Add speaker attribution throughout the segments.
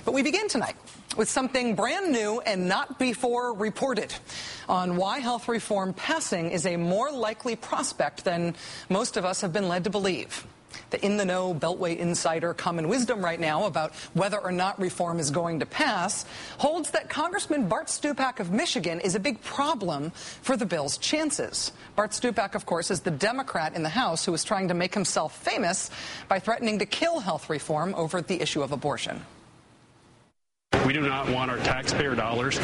Speaker 1: But we begin tonight with something brand new and not before reported on why health reform passing is a more likely prospect than most of us have been led to believe. The in-the-know Beltway insider common wisdom right now about whether or not reform is going to pass holds that Congressman Bart Stupak of Michigan is a big problem for the bill's chances. Bart Stupak, of course, is the Democrat in the House who is trying to make himself famous by threatening to kill health reform over the issue of abortion.
Speaker 2: We do not want our taxpayer dollars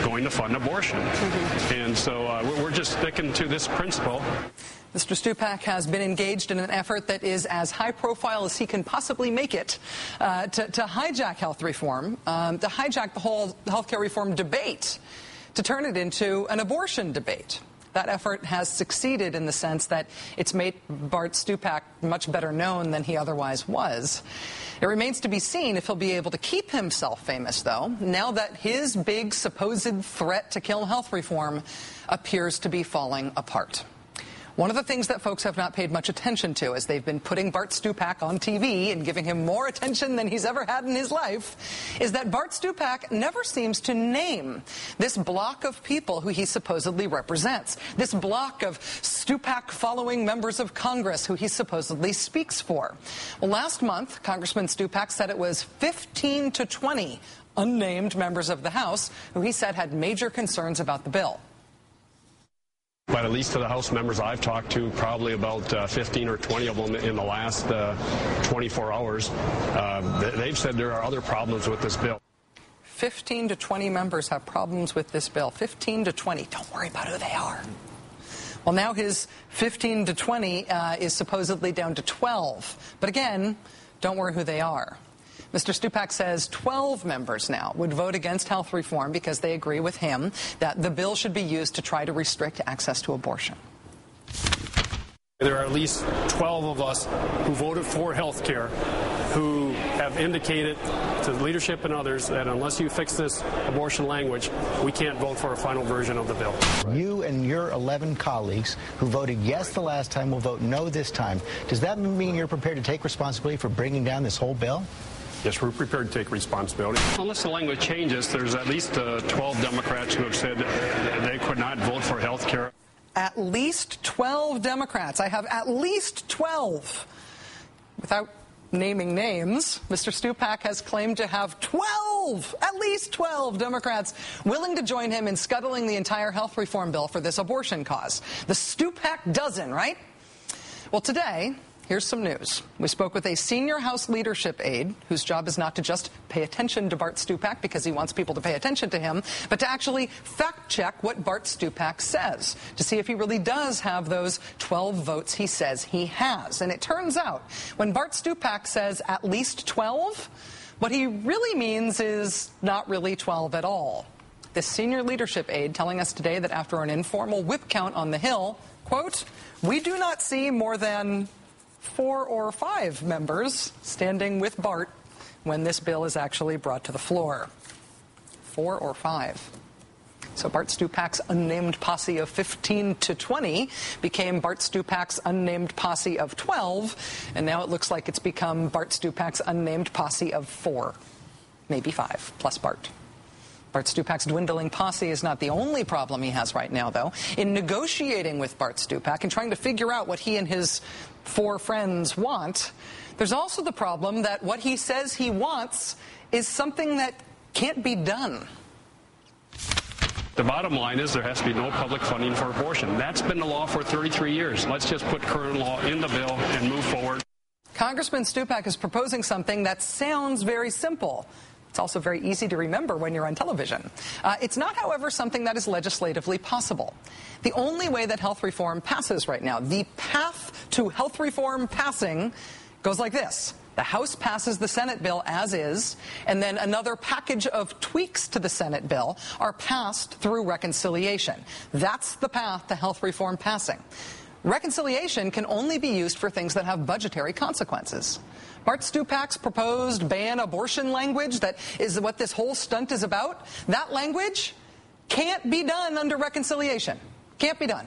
Speaker 2: going to fund abortion. And so we're just sticking to this principle.
Speaker 1: Mr. Stupak has been engaged in an effort that is as high profile as he can possibly make it to hijack health reform, to hijack the whole health care reform debate, to turn it into an abortion debate. That effort has succeeded in the sense that it's made Bart Stupak much better known than he otherwise was. It remains to be seen if he'll be able to keep himself famous, though, now that his big supposed threat to kill health reform appears to be falling apart. One of the things that folks have not paid much attention to as they've been putting Bart Stupak on TV and giving him more attention than he's ever had in his life is that Bart Stupak never seems to name this block of people who he supposedly represents, this block of Stupak-following members of Congress who he supposedly speaks for. Well, last month, Congressman Stupak said it was 15 to 20 unnamed members of the House who he said had major concerns about the bill.
Speaker 2: But at least to the House members I've talked to, probably about 15 or 20 of them in the last 24 hours, they've said there are other problems with this bill.
Speaker 1: 15 to 20 members have problems with this bill. 15 to 20. Don't worry about who they are. Well, now his 15 to 20 is supposedly down to 12. But again, don't worry who they are. Mr. Stupak says 12 members now would vote against health reform because they agree with him that the bill should be used to try to restrict access to abortion.
Speaker 2: There are at least 12 of us who voted for health care who have indicated to the leadership and others that unless you fix this abortion language, we can't vote for a final version of the bill.
Speaker 3: You and your 11 colleagues who voted yes the last time will vote no this time. Does that mean you're prepared to take responsibility for bringing down this whole bill?
Speaker 2: Yes, we're prepared to take responsibility. Unless the language changes, there's at least 12 Democrats who have said they could not vote for health care.
Speaker 1: At least 12 Democrats. I have at least 12. Without naming names, Mr. Stupak has claimed to have 12, at least 12 Democrats willing to join him in scuttling the entire health reform bill for this abortion cause. The Stupak dozen, right? Well, today, here's some news. We spoke with a senior House leadership aide whose job is not to just pay attention to Bart Stupak because he wants people to pay attention to him, but to actually fact-check what Bart Stupak says to see if he really does have those 12 votes he says he has. And it turns out when Bart Stupak says at least 12, what he really means is not really 12 at all. This senior leadership aide telling us today that after an informal whip count on the Hill, quote, "We do not see more than 4 or 5 members standing with Bart when this bill is actually brought to the floor." 4 or 5. So Bart Stupak's unnamed posse of 15 to 20 became Bart Stupak's unnamed posse of 12, and now it looks like it's become Bart Stupak's unnamed posse of 4, maybe 5, plus Bart. Bart Stupak's dwindling posse is not the only problem he has right now, though. In negotiating with Bart Stupak and trying to figure out what he and his 4 friends want, there's also the problem that what he says he wants is something that can't be done.
Speaker 2: The bottom line is there has to be no public funding for abortion. That's been the law for 33 years. Let's just put current law in the bill and move forward.
Speaker 1: Congressman Stupak is proposing something that sounds very simple. It's also very easy to remember when you're on television. It's not, however, something that is legislatively possible. The only way that health reform passes right now, the path to health reform passing, goes like this. The House passes the Senate bill as is, and then another package of tweaks to the Senate bill are passed through reconciliation. That's the path to health reform passing. Reconciliation can only be used for things that have budgetary consequences. Bart Stupak's proposed ban abortion language that is what this whole stunt is about, that language can't be done under reconciliation. Can't be done.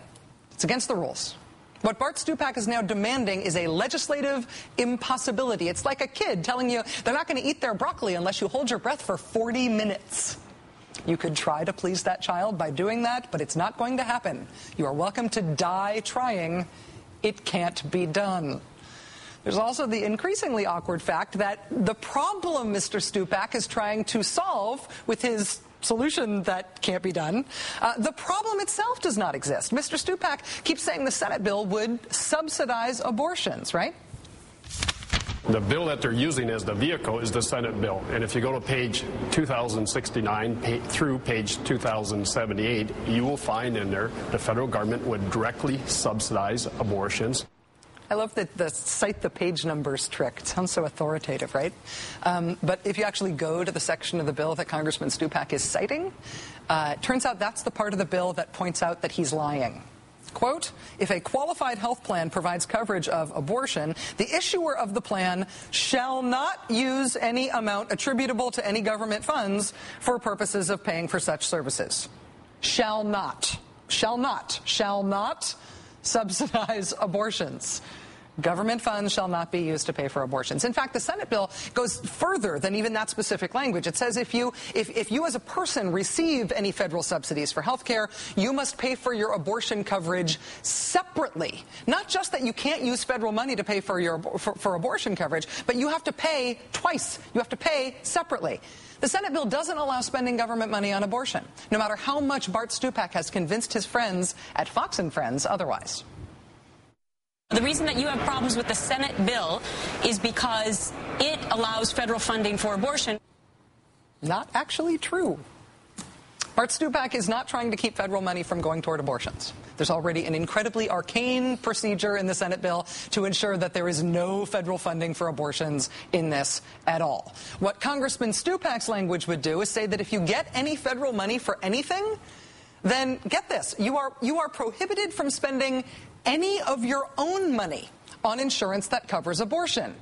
Speaker 1: It's against the rules. What Bart Stupak is now demanding is a legislative impossibility. It's like a kid telling you they're not going to eat their broccoli unless you hold your breath for 40 minutes. You could try to please that child by doing that, but it's not going to happen. You are welcome to die trying. It can't be done. There's also the increasingly awkward fact that the problem Mr. Stupak is trying to solve with his solution that can't be done, the problem itself does not exist. Mr. Stupak keeps saying the Senate bill would subsidize abortions, right?
Speaker 2: The bill that they're using as the vehicle is the Senate bill. And if you go to page 2069 through page 2078, you will find in there the federal government would directly subsidize abortions.
Speaker 1: I love the cite the page numbers trick. It sounds so authoritative, right? But if you actually go to the section of the bill that Congressman Stupak is citing, it turns out that's the part of the bill that points out that he's lying. Quote, if a qualified health plan provides coverage of abortion, the issuer of the plan shall not use any amount attributable to any government funds for purposes of paying for such services. Shall not subsidize abortions. Government funds shall not be used to pay for abortions. In fact, the Senate bill goes further than even that specific language. It says if you as a person receive any federal subsidies for health care, you must pay for your abortion coverage separately. Not just that you can't use federal money to pay for for abortion coverage, but you have to pay twice. You have to pay separately. The Senate bill doesn't allow spending government money on abortion, no matter how much Bart Stupak has convinced his friends at Fox and Friends otherwise.
Speaker 4: The reason that you have problems with the Senate bill is because it allows federal funding for abortion.
Speaker 1: Not actually true. Bart Stupak is not trying to keep federal money from going toward abortions. There's already an incredibly arcane procedure in the Senate bill to ensure that there is no federal funding for abortions in this at all. What Congressman Stupak's language would do is say that if you get any federal money for anything, then get this, you are prohibited from spending any of your own money on insurance that covers abortion.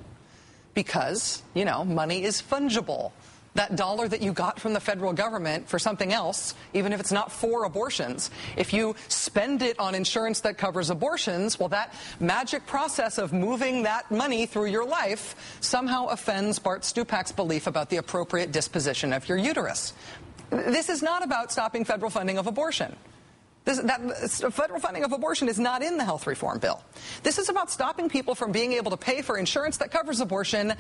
Speaker 1: Because, money is fungible. That dollar that you got from the federal government for something else, even if it's not for abortions, if you spend it on insurance that covers abortions, well, that magic process of moving that money through your life somehow offends Bart Stupak's belief about the appropriate disposition of your uterus. This is not about stopping federal funding of abortion. Federal funding of abortion is not in the health reform bill. This is about stopping people from being able to pay for insurance that covers abortion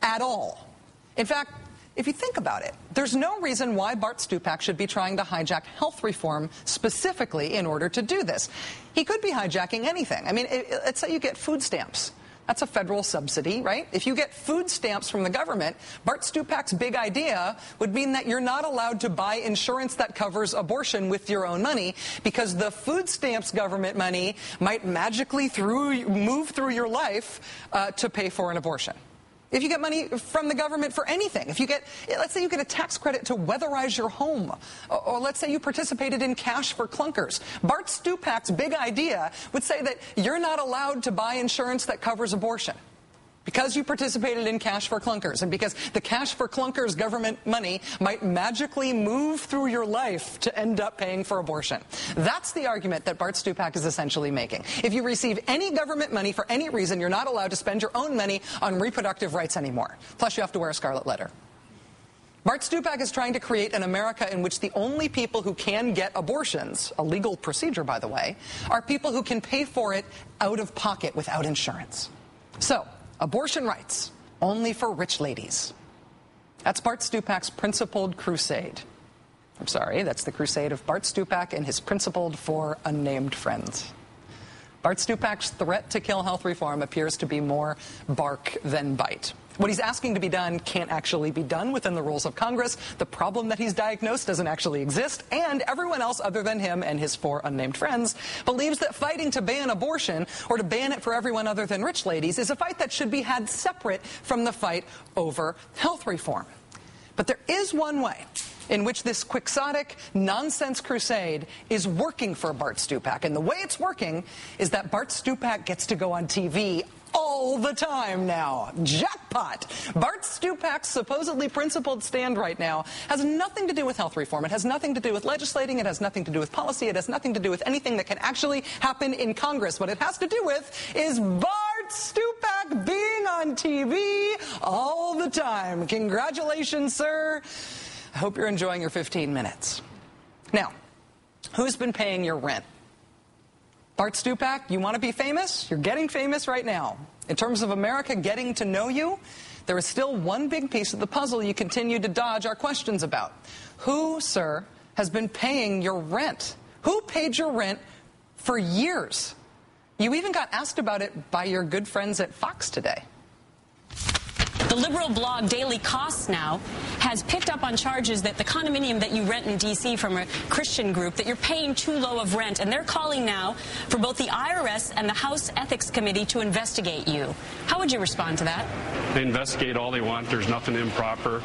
Speaker 1: at all. In fact, if you think about it, there's no reason why Bart Stupak should be trying to hijack health reform specifically in order to do this. He could be hijacking anything. I mean, let's say you get food stamps. That's a federal subsidy, right? If you get food stamps from the government, Bart Stupak's big idea would mean that you're not allowed to buy insurance that covers abortion with your own money because the food stamps government money might magically move through your life to pay for an abortion. If you get money from the government for anything, let's say you get a tax credit to weatherize your home, or let's say you participated in Cash for Clunkers, Bart Stupak's big idea would say that you're not allowed to buy insurance that covers abortion because you participated in Cash for Clunkers and because the Cash for Clunkers government money might magically move through your life to end up paying for abortion. That's the argument that Bart Stupak is essentially making. If you receive any government money for any reason, you're not allowed to spend your own money on reproductive rights anymore. Plus, you have to wear a scarlet letter. Bart Stupak is trying to create an America in which the only people who can get abortions, a legal procedure, by the way, are people who can pay for it out of pocket without insurance. So, abortion rights, only for rich ladies. That's Bart Stupak's principled crusade. I'm sorry, that's the crusade of Bart Stupak and his principled four unnamed friends. Bart Stupak's threat to kill health reform appears to be more bark than bite. What he's asking to be done can't actually be done within the rules of Congress. The problem that he's diagnosed doesn't actually exist, and everyone else other than him and his four unnamed friends believes that fighting to ban abortion or to ban it for everyone other than rich ladies is a fight that should be had separate from the fight over health reform. But there is one way in which this quixotic nonsense crusade is working for Bart Stupak. And the way it's working is that Bart Stupak gets to go on TV all the time now. Jackpot! Bart Stupak's supposedly principled stand right now has nothing to do with health reform. It has nothing to do with legislating. It has nothing to do with policy. It has nothing to do with anything that can actually happen in Congress. What it has to do with is Bart Stupak being on TV all the time. Congratulations, sir. I hope you're enjoying your 15 minutes. Now, who's been paying your rent? Bart Stupak, you want to be famous? You're getting famous right now. In terms of America getting to know you, there is still one big piece of the puzzle you continue to dodge our questions about. Who, sir, has been paying your rent? Who paid your rent for years? You even got asked about it by your good friends at Fox today.
Speaker 4: The liberal blog Daily Costs now has picked up on charges that the condominium that you rent in D.C. from a Christian group, that you're paying too low of rent, and they're calling now for both the IRS and the House Ethics Committee to investigate you. How would you respond to that?
Speaker 2: They investigate all they want. There's nothing improper.